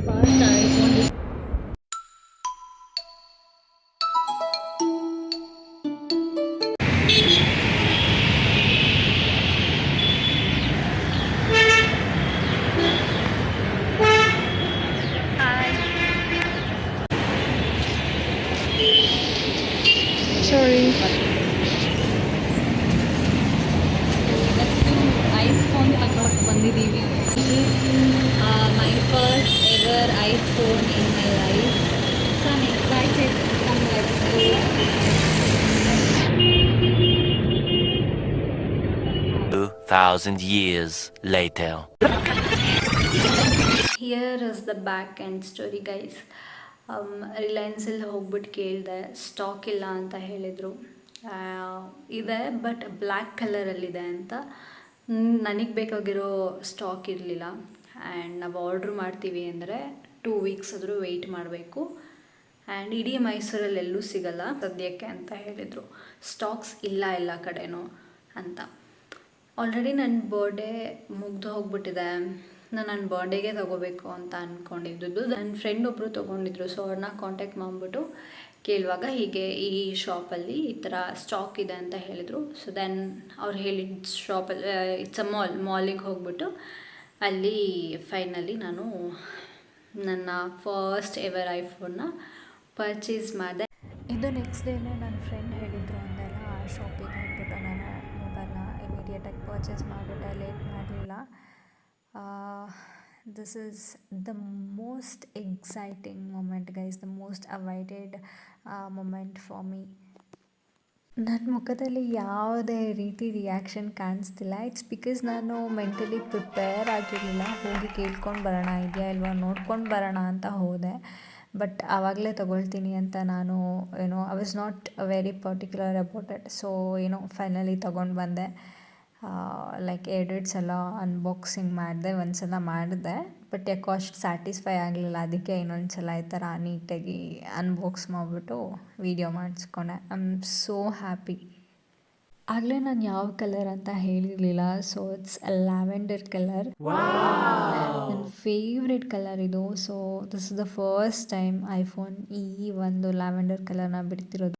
First iPhone is Sorry. ಇವತ್ತು iPhone ತಗೊಳಕ್ಕೆ ಬಂದಿದ್ದೀವಿ. My first ever iPhone in my life. So I'm excited to come let's go. 2,000 years later. Here is the back and story guys. ರಿಲಯನ್ಸಲ್ಲಿ ಹೋಗ್ಬಿಟ್ಟು ಕೇಳಿದೆ, stock ಇಲ್ಲ ಅಂತ ಹೇಳಿದರು. ಇದೆ ಬಟ್ ಬ್ಲ್ಯಾಕ್ ಕಲರಲ್ಲಿದೆ ಅಂತ. ನನಗೆ ಬೇಕಾಗಿರೋ ಸ್ಟಾಕ್ ಇರಲಿಲ್ಲ. ಆ್ಯಂಡ್ ನಾವು ಆರ್ಡ್ರ್ ಮಾಡ್ತೀವಿ ಅಂದರೆ 2 ವೀಕ್ಸ್ ಆದರೂ ವೆಯ್ಟ್ ಮಾಡಬೇಕು. ಆ್ಯಂಡ್ ಇಡೀ ಮೈಸೂರಲ್ಲಿ ಎಲ್ಲೂ ಸಿಗಲ್ಲ ಸದ್ಯಕ್ಕೆ ಅಂತ ಹೇಳಿದರು. ಸ್ಟಾಕ್ಸ್ ಇಲ್ಲ ಎಲ್ಲ ಕಡೆನೂ ಅಂತ. ಆಲ್ರೆಡಿ ನನ್ನ ಬರ್ಡೇ ಮುಗ್ದು ಹೋಗ್ಬಿಟ್ಟಿದೆ. ನಾನು ನನ್ನ ಬರ್ಡೇಗೆ ತೊಗೋಬೇಕು ಅಂತ ಅಂದ್ಕೊಂಡಿದ್ದು. ನನ್ನ ಫ್ರೆಂಡ್ ಒಬ್ಬರು ತೊಗೊಂಡಿದ್ರು. ಸೊ ಅವ್ರನ್ನ ಕಾಂಟ್ಯಾಕ್ಟ್ ಮಾಡಿಬಿಟ್ಟು ಕೇಳುವಾಗ ಹೀಗೆ ಈ ಶಾಪಲ್ಲಿ ಈ ಥರ ಸ್ಟಾಕ್ ಇದೆ ಅಂತ ಹೇಳಿದರು. ಸೊ ದೆನ್ ಅವ್ರು ಹೇಳಿದ ಶಾಪಲ್ಲಿ ಇಟ್ಸ್ ಅ ಮಾಲಿಗೆ ಹೋಗ್ಬಿಟ್ಟು ಅಲ್ಲಿ ಫೈನಲಿ ನಾನು ನನ್ನ ಫಸ್ಟ್ ಎವರ್ ಐಫೋನ್ನ ಪರ್ಚೇಸ್ ಮಾಡಿದೆ. ಇದು ನೆಕ್ಸ್ಟ್ ಡೇನೇ ನನ್ನ ಫ್ರೆಂಡ್ ಹೇಳಿದರು ಅಂದೆಲ್ಲ, ಆ ಶಾಪಿಗೆ ಹೋಗ್ಬಿಟ್ಟು ನಾನು ಮೊಬೈಲ್ನ ಇಮಿಡಿಯೇಟಾಗಿ ಪರ್ಚೇಸ್ ಮಾಡಿಬಿಟ್ಟೆ, ಲೇಟ್ ಮಾಡಲಿಲ್ಲ. This is the most exciting moment guys, the most awaited moment for me. ನನ್ನ ಮುಖದಲ್ಲಿ ಯಾವುದೇ ರೀತಿ ರಿಯಾಕ್ಷನ್ ಕಾಣಿಸ್ತಿಲ್ಲ. ಇಟ್ಸ್ ಬಿಕಾಸ್ ನಾನು ಮೆಂಟಲಿ ಪ್ರಿಪೇರ್ ಆಗಿರಲಿಲ್ಲ. ಹೋಗಿ ಕೇಳ್ಕೊಂಡು ಬರೋಣ, ಇದೆಯಾ ಇಲ್ವಾ ನೋಡ್ಕೊಂಡು ಬರೋಣ ಅಂತ ಹೋದೆ. ಬಟ್ ಆವಾಗಲೇ ತೊಗೊಳ್ತೀನಿ ಅಂತ ನಾನು I was not very particular about it. So finally ತೊಗೊಂಡು ಬಂದೆ. ಲೈಕ್ 2 ಸಲ ಅನ್ಬಾಕ್ಸಿಂಗ್ ಮಾಡಿದೆ, ಒಂದು ಸಲ ಮಾಡಿದೆ ಬಟ್ ಯಾಕೋ ಅಷ್ಟು ಸ್ಯಾಟಿಸ್ಫೈ ಆಗಲಿಲ್ಲ. ಅದಕ್ಕೆ ಇನ್ನೊಂದು ಸಲ ಈ ಥರ ನೀಟಾಗಿ ಅನ್ಬಾಕ್ಸ್ ಮಾಡಿಬಿಟ್ಟು ವೀಡಿಯೋ ಮಾಡಿಸ್ಕೊಂಡೆ. I am so happy. ಆಗಲೇ ನಾನು ಯಾವ ಕಲರ್ ಅಂತ ಹೇಳಿರಲಿಲ್ಲ. ಸೊ ಇಟ್ಸ್ ಲ್ಯಾವೆಂಡರ್ ಕಲರ್, ನನ್ನ ಫೇವ್ರೆಟ್ ಕಲರ್ ಇದು. So this is the first time iPhone ಈ ಒಂದು ಲ್ಯಾವೆಂಡರ್ ಕಲರ್ನ ಬಿಡ್ತಿರೋದು.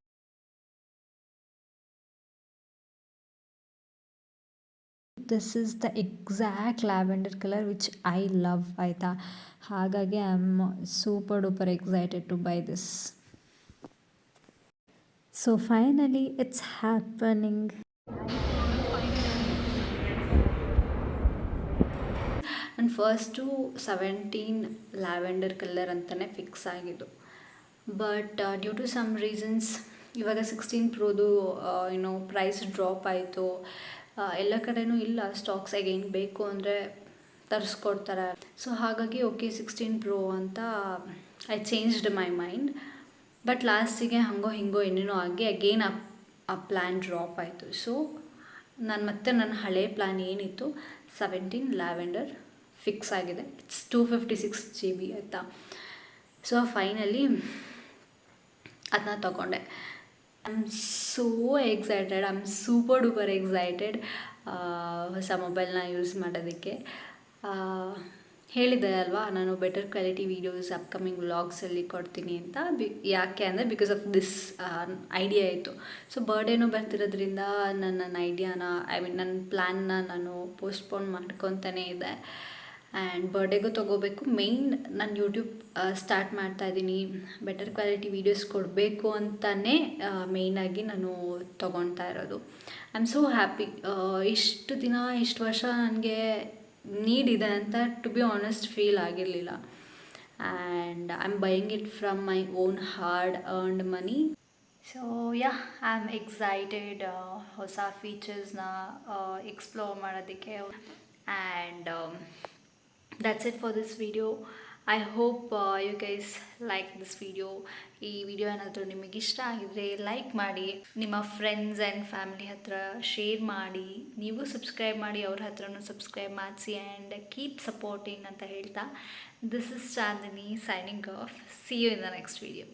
This is the exact lavender colour which I love ಆಯಿತಾ. ಹಾಗಾಗಿ I am super duper excited to buy this. So finally it's happening. ನನ್ನ first 17 lavender colour ಅಂತಲೇ fix ಆಗಿದ್ದು. But due to some reasons ಇವಾಗ 16 ಪ್ರೋದು price drop ಆಯಿತು. ಎಲ್ಲ ಕಡೆನೂ ಇಲ್ಲ ಸ್ಟಾಕ್ಸ್. ಅಗೇನ್ ಬೇಕು ಅಂದರೆ ತರಿಸ್ಕೊಡ್ತಾರೆ. ಸೊ ಹಾಗಾಗಿ ಓಕೆ 16 ಪ್ರೋ ಅಂತ I changed my mind. But ಲಾಸ್ಟಿಗೆ ಹಾಗೋ ಹಿಂಗೋ ಏನೇನೋ ಆಗಿ ಅಗೇನ್ ಆ ಪ್ಲ್ಯಾನ್ ಡ್ರಾಪ್ ಆಯಿತು. ಸೊ ನಾನು ಮತ್ತೆ ನನ್ನ ಹಳೆ ಪ್ಲ್ಯಾನ್ ಏನಿತ್ತು 17 ಲ್ಯಾವೆಂಡರ್ ಫಿಕ್ಸ್ ಆಗಿದೆ. ಇಟ್ಸ್ 256 GB ಆಯಿತಾ. ಸೊ ಫೈನಲಿ ಅದನ್ನ ತೊಗೊಂಡೆ. I am so excited, I am super duper excited ಹೊಸ ಮೊಬೈಲ್ನ ಯೂಸ್ ಮಾಡೋದಕ್ಕೆ. ಹೇಳಿದ್ದೆ ಅಲ್ವಾ, ನಾನು ಬೆಟರ್ ಕ್ವಾಲಿಟಿ ವೀಡಿಯೋಸ್ ಅಪ್ಕಮಿಂಗ್ ವ್ಲಾಗ್ಸಲ್ಲಿ ಕೊಡ್ತೀನಿ ಅಂತ. ಯಾಕೆ ಅಂದರೆ ಬಿಕಾಸ್ ಆಫ್ ದಿಸ್ ಐಡಿಯಾ ಇತ್ತು. ಸೊ ಬರ್ಡೇನೂ ಬರ್ತಿರೋದ್ರಿಂದ ನನ್ನ ಐಡಿಯಾನ ನನ್ನ ಪ್ಲ್ಯಾನ್ನ ನಾನು ಪೋಸ್ಟ್ಪೋನ್ ಮಾಡ್ಕೊತಾನೇ ಇದೆ. ಆ್ಯಂಡ್ ಬರ್ಡೇಗೂ ತೊಗೋಬೇಕು. ಮೇಯ್ನ್ ನಾನು ಯೂಟ್ಯೂಬ್ ಸ್ಟಾರ್ಟ್ ಮಾಡ್ತಾಯಿದ್ದೀನಿ, ಬೆಟರ್ ಕ್ವಾಲಿಟಿ ವೀಡಿಯೋಸ್ ಕೊಡಬೇಕು ಅಂತಲೇ ಮೇಯ್ನಾಗಿ ನಾನು ತೊಗೊಳ್ತಾ ಇರೋದು. I am so happy. ಇಷ್ಟು ದಿನ ಇಷ್ಟು ವರ್ಷ ನನಗೆ ನೀಡ್ ಇದೆ ಅಂತ ಟು ಬಿ ಆನೆಸ್ಟ್ ಫೀಲ್ ಆಗಿರಲಿಲ್ಲ. And I am buying it from my own hard earned money. So yeah, I am excited ಹೊಸ ಫೀಚರ್ಸ್ನ ಎಕ್ಸ್ಪ್ಲೋರ್ ಮಾಡೋದಕ್ಕೆ. And that's it for this video. I hope you guys like this video. ಈ video ಏನಾದರೂ ನಿಮಗೆ ಇಷ್ಟ ಆಗಿದರೆ like ಮಾಡಿ, ನಿಮ್ಮ friends and family ಹತ್ರ share ಮಾಡಿ, ನೀವು ಸಬ್ಸ್ಕ್ರೈಬ್ ಮಾಡಿ, ಅವ್ರ ಹತ್ರನೂ ಸಬ್ಸ್ಕ್ರೈಬ್ ಮಾಡಿಸಿ. ಆ್ಯಂಡ್ ಕೀಪ್ ಸಪೋರ್ಟಿಂಗ್ ಅಂತ ಹೇಳ್ತಾ, this is Chandini signing off. See you in the next video.